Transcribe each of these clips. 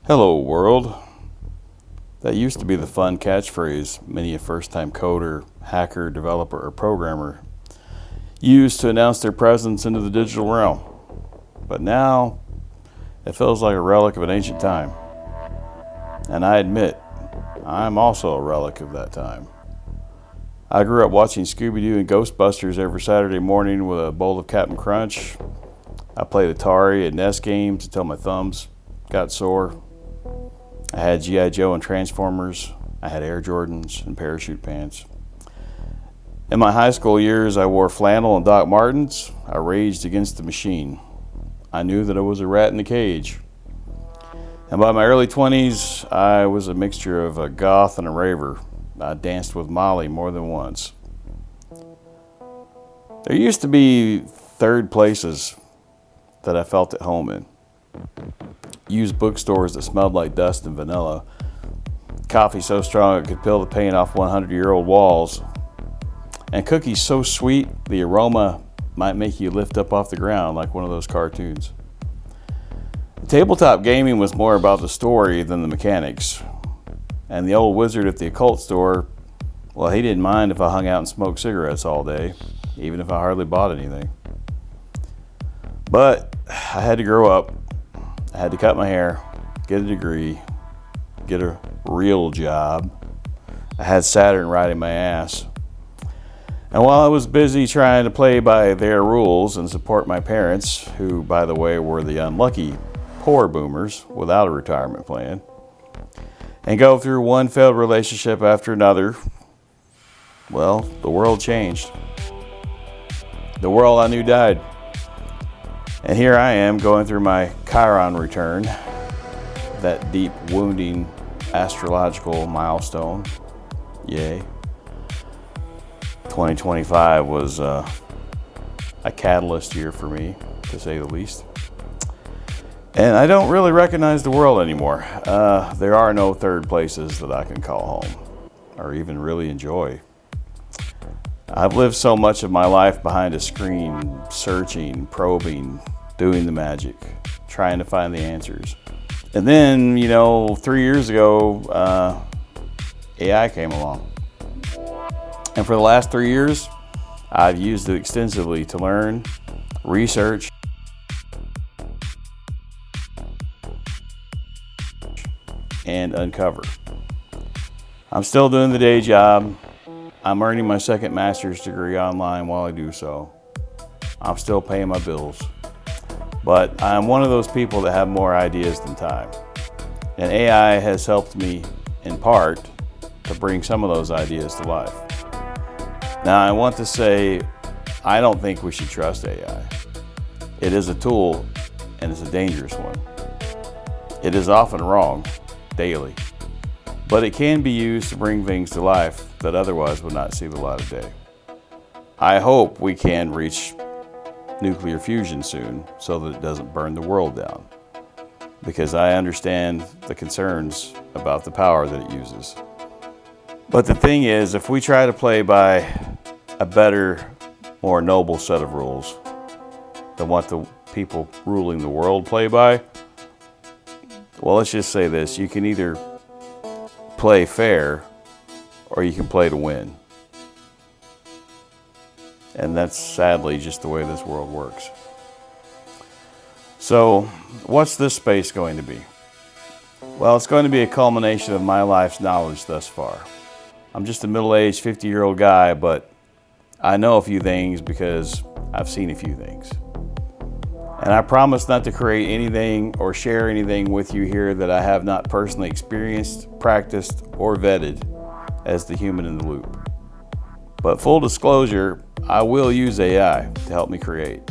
Hello world. That used to be the fun catchphrase many a first-time coder, hacker, developer, or programmer used to announce their presence into the digital realm. But now, it feels like a relic of an ancient time. And I admit, I'm also a relic of that time. I grew up watching Scooby-Doo and Ghostbusters every Saturday morning with a bowl of Captain Crunch. I played Atari and NES games until my thumbs got sore. I had G.I. Joe and Transformers. I had Air Jordans and parachute pants. In my high school years, I wore flannel and Doc Martens. I raged against the machine. I knew that I was a rat in a cage. And by my early 20s, I was a mixture of a goth and a raver. I danced with Molly more than once. There used to be third places that I felt at home in. Used bookstores that smelled like dust and vanilla. Coffee so strong it could peel the paint off 100-year-old walls. And cookies so sweet the aroma might make you lift up off the ground like one of those cartoons. Tabletop gaming was more about the story than the mechanics. And the old wizard at the Occult store, well, he didn't mind if I hung out and smoked cigarettes all day, even if I hardly bought anything. But I had to grow up. I had to cut my hair, get a degree, get a real job. I had Saturn riding my ass. And while I was busy trying to play by their rules and support my parents, who, by the way, were the unlucky poor boomers without a retirement plan, and go through one failed relationship after another, well, the world changed. The world I knew died. And here I am going through my Chiron return, that deep wounding astrological milestone. Yay. 2025 was a catalyst year for me, to say the least. And I don't really recognize the world anymore. There are no third places that I can call home, or even really enjoy. I've lived so much of my life behind a screen, searching, probing, doing the magic, trying to find the answers. And then, 3 years ago, AI came along. And for the last 3 years, I've used it extensively to learn, research, and uncover. I'm still doing the day job. I'm earning my second master's degree online while I do so. I'm still paying my bills. But I'm one of those people that have more ideas than time. And AI has helped me, in part, to bring some of those ideas to life. Now, I want to say, I don't think we should trust AI. It is a tool, and it's a dangerous one. It is often wrong, daily. But it can be used to bring things to life that otherwise would not see the light of day. I hope we can reach nuclear fusion soon so that it doesn't burn the world down, because I understand the concerns about the power that it uses. But the thing is, if we try to play by a better, more noble set of rules than what the people ruling the world play by, well, let's just say this: you can either play fair or you can play to win. And that's sadly just the way this world works. So, what's this space going to be? Well, it's going to be a culmination of my life's knowledge thus far. I'm just a middle-aged 50-year-old guy, but I know a few things because I've seen a few things. And I promise not to create anything or share anything with you here that I have not personally experienced, practiced, or vetted as the human in the loop. But full disclosure, I will use AI to help me create.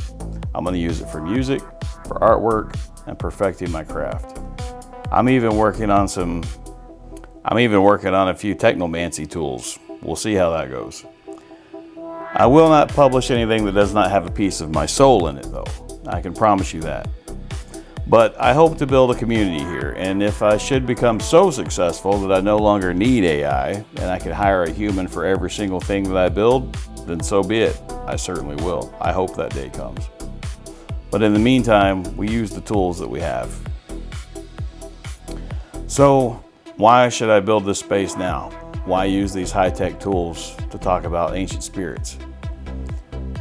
I'm going to use it for music, for artwork, and perfecting my craft. I'm even working on a few technomancy tools. We'll see how that goes. I will not publish anything that does not have a piece of my soul in it, though. I can promise you that. But I hope to build a community here, and if I should become so successful that I no longer need AI and I can hire a human for every single thing that I build, then so be it. I certainly will. I hope that day comes. But in the meantime, we use the tools that we have. So why should I build this space now? Why use these high-tech tools to talk about ancient spirits?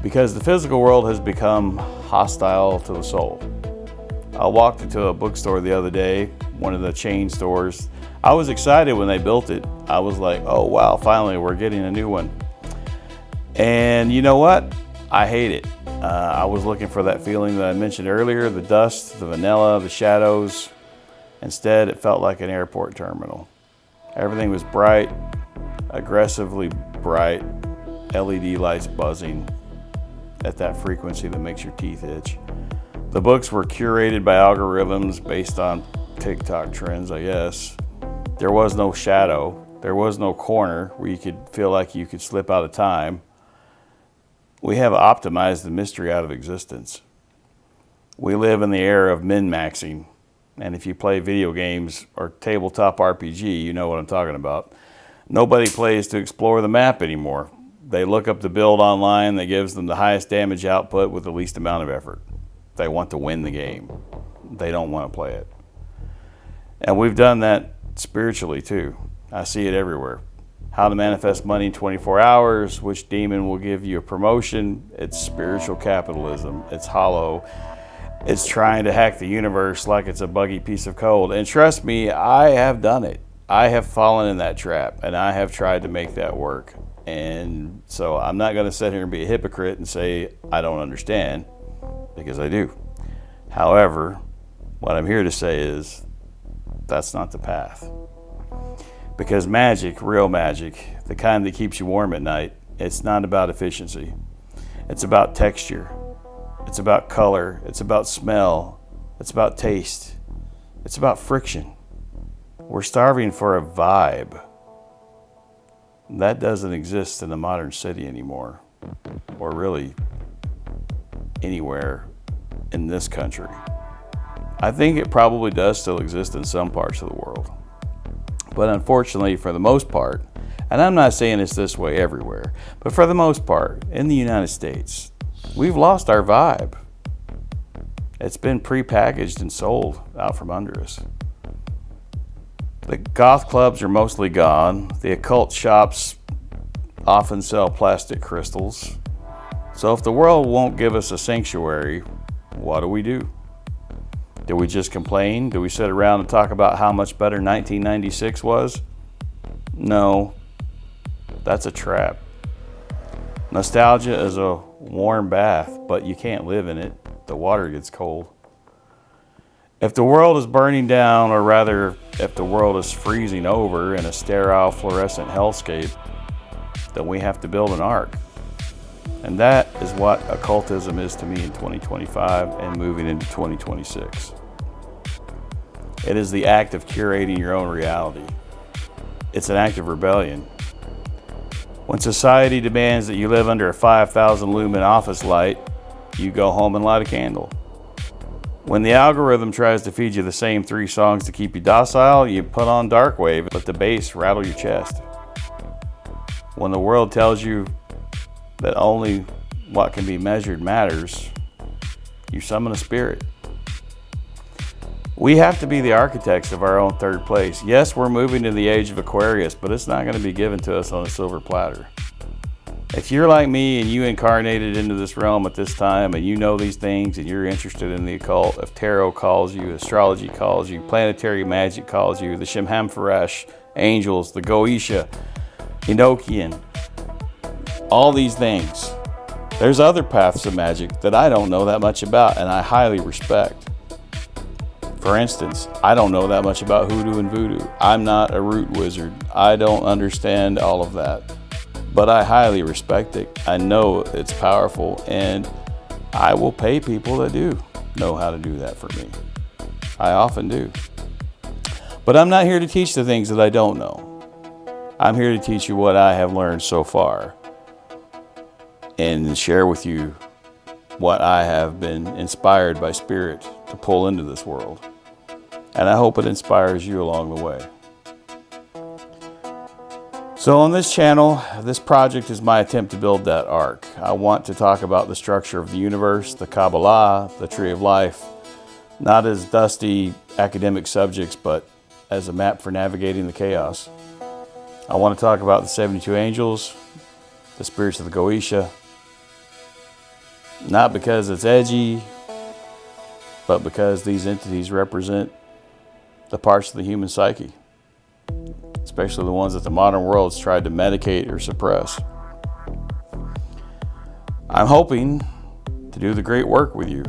Because the physical world has become hostile to the soul. I walked into a bookstore the other day, one of the chain stores. I was excited when they built it. I was like, oh wow, finally we're getting a new one. And you know what? I hate it. I was looking for that feeling that I mentioned earlier, the dust, the vanilla, the shadows. Instead, it felt like an airport terminal. Everything was bright, aggressively bright, LED lights buzzing at that frequency that makes your teeth itch. The books were curated by algorithms based on TikTok trends, I guess. There was no shadow. There was no corner where you could feel like you could slip out of time. We have optimized the mystery out of existence. We live in the era of min-maxing. And if you play video games or tabletop RPG, you know what I'm talking about. Nobody plays to explore the map anymore. They look up the build online that gives them the highest damage output with the least amount of effort. They want to win the game. They don't want to play it. And we've done that spiritually too. I see it everywhere. How to manifest money in 24 hours, which demon will give you a promotion. It's spiritual capitalism. It's hollow. It's trying to hack the universe like it's a buggy piece of code. And trust me, I have done it. I have fallen in that trap, and I have tried to make that work. And so I'm not going to sit here and be a hypocrite and say I don't understand, because I do. However, what I'm here to say is that's not the path. Because magic, real magic, the kind that keeps you warm at night, it's not about efficiency. It's about texture. It's about color. It's about smell. It's about taste. It's about friction. We're starving for a vibe. That doesn't exist in the modern city anymore, or really anywhere in this country. I think it probably does still exist in some parts of the world. But unfortunately, for the most part, and I'm not saying it's this way everywhere, but for the most part, in the United States, we've lost our vibe. It's been prepackaged and sold out from under us. The goth clubs are mostly gone. The occult shops often sell plastic crystals. So if the world won't give us a sanctuary, what do? Do we just complain? Do we sit around and talk about how much better 1996 was? No, that's a trap. Nostalgia is a warm bath, but you can't live in it. The water gets cold. If the world is burning down, or rather, if the world is freezing over in a sterile fluorescent hellscape, then we have to build an ark. And that is what occultism is to me in 2025 and moving into 2026. It is the act of curating your own reality. It's an act of rebellion. When society demands that you live under a 5,000 lumen office light, you go home and light a candle. When the algorithm tries to feed you the same 3 songs to keep you docile, you put on dark wave, let the bass rattle your chest. When the world tells you that only what can be measured matters, you summon a spirit. We have to be the architects of our own third place. Yes, we're moving to the age of Aquarius, but it's not going to be given to us on a silver platter. If you're like me and you incarnated into this realm at this time and you know these things and you're interested in the occult, if tarot calls you, astrology calls you, planetary magic calls you, the Shemhamphorash, angels, the Goetia, Enochian, all these things. There's other paths of magic that I don't know that much about and I highly respect. For instance, I don't know that much about hoodoo and voodoo. I'm not a root wizard. I don't understand all of that. But I highly respect it. I know it's powerful, and I will pay people that do know how to do that for me. I often do. But I'm not here to teach the things that I don't know. I'm here to teach you what I have learned so far and share with you what I have been inspired by Spirit to pull into this world. And I hope it inspires you along the way. So on this channel, this project is my attempt to build that ark. I want to talk about the structure of the universe, the Kabbalah, the Tree of Life, not as dusty academic subjects, but as a map for navigating the chaos. I want to talk about the 72 angels, the spirits of the Goetia, not because it's edgy, but because these entities represent the parts of the human psyche, especially the ones that the modern world's tried to medicate or suppress. I'm hoping to do the great work with you.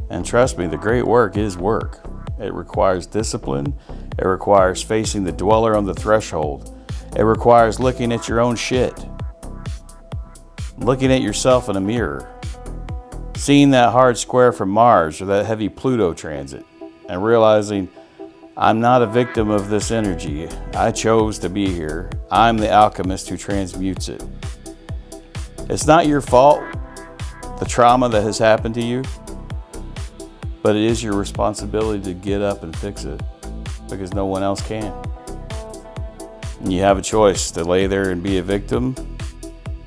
And trust me, the great work is work. It requires discipline. It requires facing the dweller on the threshold. It requires looking at your own shit. Looking at yourself in a mirror. Seeing that hard square from Mars or that heavy Pluto transit. And realizing I'm not a victim of this energy. I chose to be here. I'm the alchemist who transmutes it. It's not your fault, the trauma that has happened to you, but it is your responsibility to get up and fix it because no one else can. And you have a choice to lay there and be a victim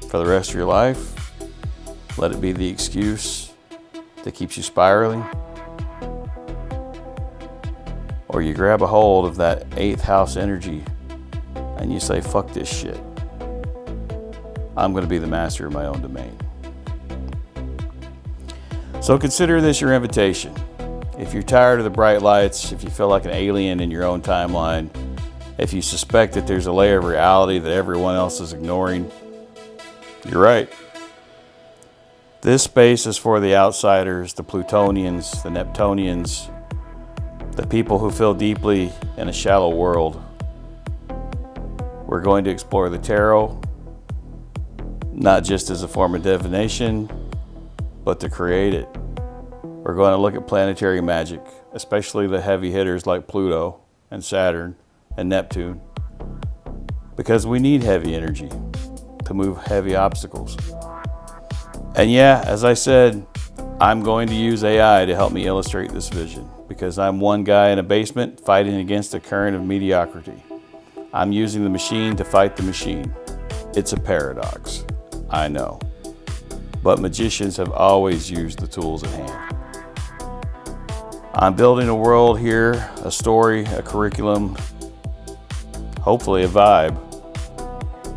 for the rest of your life. Let it be the excuse that keeps you spiraling. Or you grab a hold of that 8th house energy and you say, fuck this shit. I'm going to be the master of my own domain. So consider this your invitation. If you're tired of the bright lights, if you feel like an alien in your own timeline, if you suspect that there's a layer of reality that everyone else is ignoring, you're right. This space is for the outsiders, the Plutonians, the Neptunians, the people who feel deeply in a shallow world. We're going to explore the tarot, not just as a form of divination, but to create it. We're going to look at planetary magic, especially the heavy hitters like Pluto and Saturn and Neptune, because we need heavy energy to move heavy obstacles. And yeah, as I said, I'm going to use AI to help me illustrate this vision, because I'm one guy in a basement fighting against a current of mediocrity. I'm using the machine to fight the machine. It's a paradox, I know. But magicians have always used the tools at hand. I'm building a world here, a story, a curriculum, hopefully a vibe.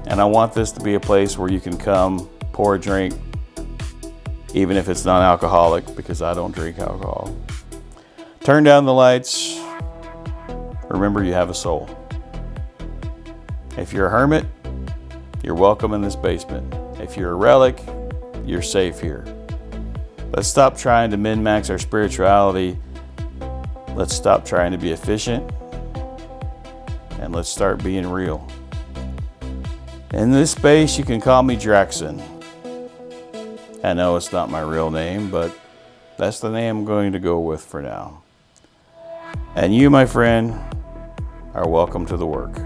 And I want this to be a place where you can come, pour a drink, even if it's non-alcoholic, because I don't drink alcohol. Turn down the lights. Remember, you have a soul. If you're a hermit, you're welcome in this basement. If you're a relic, you're safe here. Let's stop trying to min-max our spirituality. Let's stop trying to be efficient. And let's start being real. In this space, you can call me Draxon. I know it's not my real name, but that's the name I'm going to go with for now. And you, my friend, are welcome to the work.